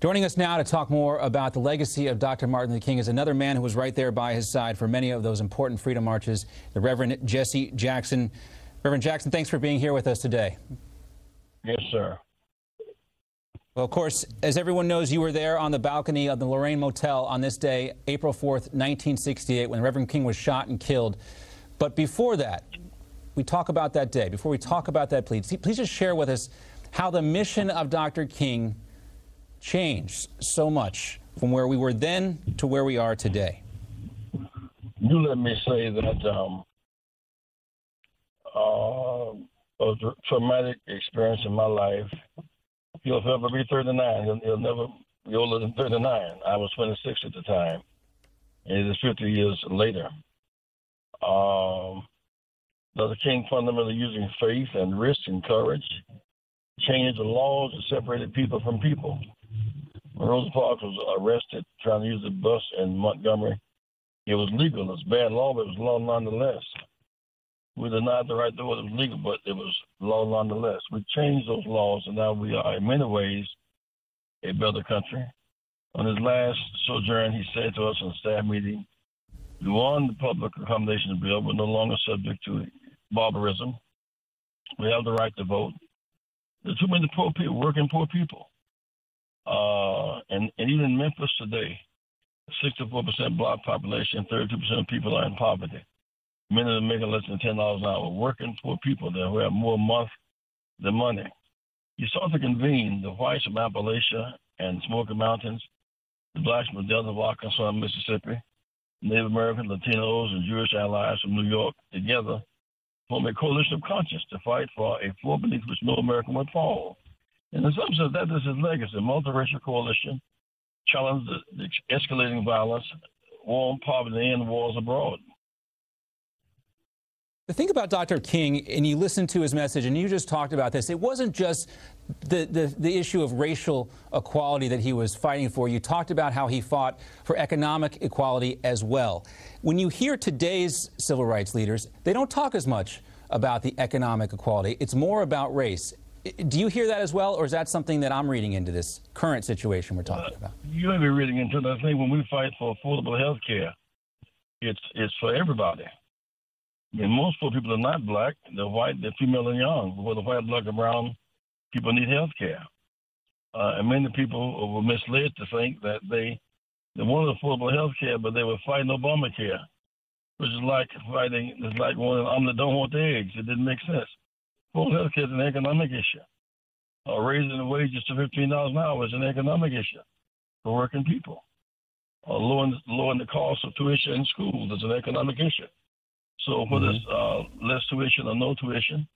Joining us now to talk more about the legacy of Dr. Martin Luther King is another man who was right there by his side for many of those important freedom marches, the Reverend Jesse Jackson. Reverend Jackson, thanks for being here with us today. Yes, sir. Well, of course, as everyone knows, you were there on the balcony of the Lorraine Motel on this day, April 4th, 1968, when Reverend King was shot and killed. But before that, we talk about that day. Before we talk about that, please just share with us how the mission of Dr. King changed so much from where we were then to where we are today. You let me say that a traumatic experience in my life. He'll forever be 39. He'll never be older than 39. I was 26 at the time, and it is 50 years later. Dr. King fundamentally using faith and risk and courage changed the laws that separated people from people. When Rosa Parks was arrested trying to use the bus in Montgomery, it was legal. It was bad law, but it was law nonetheless. We denied the right to vote. It was legal, but it was law nonetheless. We changed those laws, and now we are, in many ways, a better country. On his last sojourn, he said to us in a staff meeting, we won the public accommodation bill. We're no longer subject to barbarism. We have the right to vote. There are too many poor people, working poor people. And even in Memphis today, 64% black population, 32% of people are in poverty. Many of them making less than $10 an hour. Working poor people there who have more month than money. You sought to convene the whites from Appalachia and Smoky Mountains, the blacks from the Delta of Arkansas and Mississippi, Native American, Latinos, and Jewish allies from New York together form a coalition of conscience to fight for a floor beneath which no American would fall. And in some sense, that is his legacy, a multiracial coalition, challenge the escalating violence, war on poverty, and wars abroad. The thing about Dr. King, and you listened to his message, and you just talked about this, it wasn't just the issue of racial equality that he was fighting for. You talked about how he fought for economic equality as well. When you hear today's civil rights leaders, they don't talk as much about the economic equality. It's more about race. Do you hear that as well, or is that something that I'm reading into this current situation we're talking about? You may be reading into it. I think when we fight for affordable health care, it's for everybody. And most poor people are not black. They're white, they're female and young. Whether white, black, or brown, people need health care. And many people were misled to think that they wanted affordable health care, but they were fighting Obamacare, which is like fighting, it's like one omelet don't want the eggs. It didn't make sense. Affordable health care is an economic issue. Raising the wages to $15 an hour is an economic issue for working people. Lowering the cost of tuition in schools is an economic issue. So whether it's less tuition or no tuition,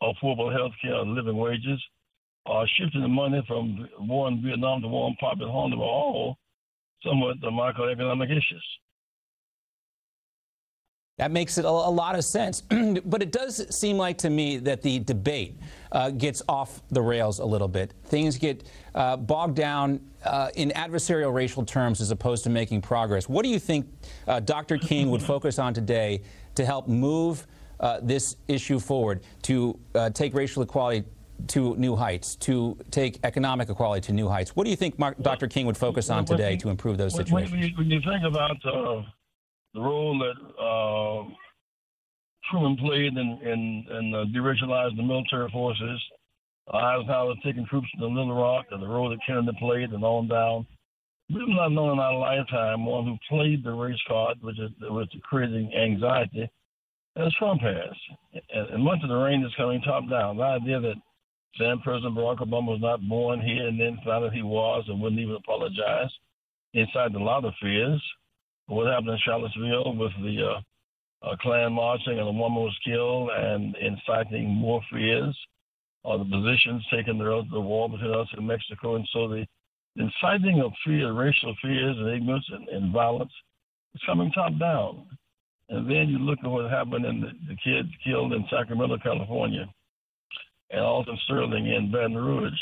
affordable health care, living wages, shifting the money from war in Vietnam to war in popular home, they were all somewhat the microeconomic issues. That makes it a lot of sense. But it does seem like to me that the debate gets off the rails a little bit. Things get bogged down in adversarial racial terms as opposed to making progress. What do you think Dr. King would focus on today to help move this issue forward, to take racial equality to new heights, to take economic equality to new heights? What do you think Dr. King would focus on today to improve those situations? When you think about the role that Truman played in deregionalizing the military forces, Eisenhower taking troops to Little Rock, and the role that Kennedy played, and on down. We've not known in our lifetime one who played the race card, which is creating anxiety, as Trump has. And much of the rain is coming top down. The idea that President Barack Obama was not born here and then found out he was and wouldn't even apologize incited a lot of fears. What happened in Charlottesville with the Klan marching and a woman was killed and inciting more fears, the positions taking the war between us and Mexico. And so the inciting of fear, racial fears and ignorance and violence is coming top down. And then you look at what happened in the kids killed in Sacramento, California, and Alton Sterling in Baton Rouge,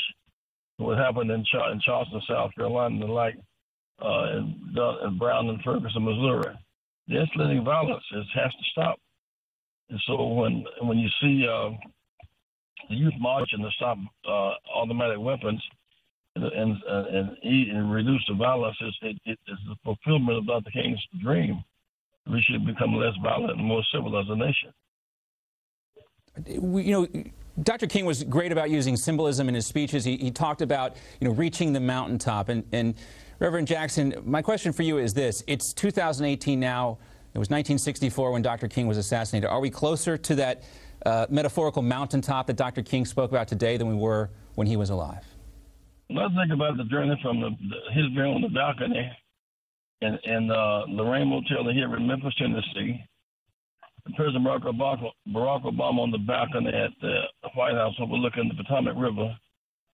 what happened in Charleston, South Carolina, and the like. And Brown and Ferguson, Missouri. The escalating violence has to stop. And so when you see the youth marching to stop automatic weapons, and eat and reduce the violence. It's the fulfillment of Dr. King's dream. We should become less violent and more civil as a nation. Dr. King was great about using symbolism in his speeches. He talked about, reaching the mountaintop. And Reverend Jackson, my question for you is this. It's 2018 now. It was 1964 when Dr. King was assassinated. Are we closer to that metaphorical mountaintop that Dr. King spoke about today than we were when he was alive? Let's think about the journey from his journey on the balcony in Lorraine Motel here in Memphis, Tennessee. President Barack Obama on the balcony at the White House overlooking the Potomac River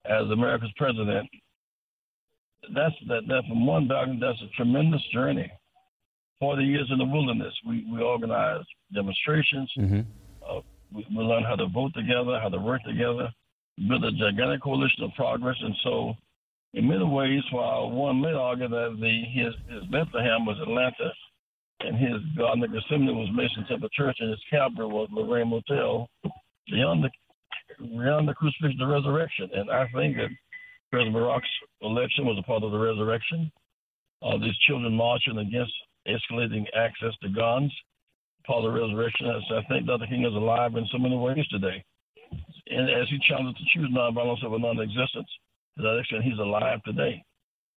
as America's president. That's from one balcony. That's a tremendous journey. 40 years in the wilderness. We organized demonstrations. Mm-hmm. We learned how to vote together, how to work together, build a gigantic coalition of progress. And so, in many ways, while one may argue that his Bethlehem was Atlanta, and his Garden of Gethsemane was Mason Temple Church, and his Calvary was Lorraine Motel, beyond the crucifixion, the resurrection. And I think that President Barack's election was a part of the resurrection. These children marching against escalating access to guns, part of the resurrection. So I think Dr. King is alive in so many ways today. And as he challenged to choose nonviolence over non-existence, to that extent, he's alive today.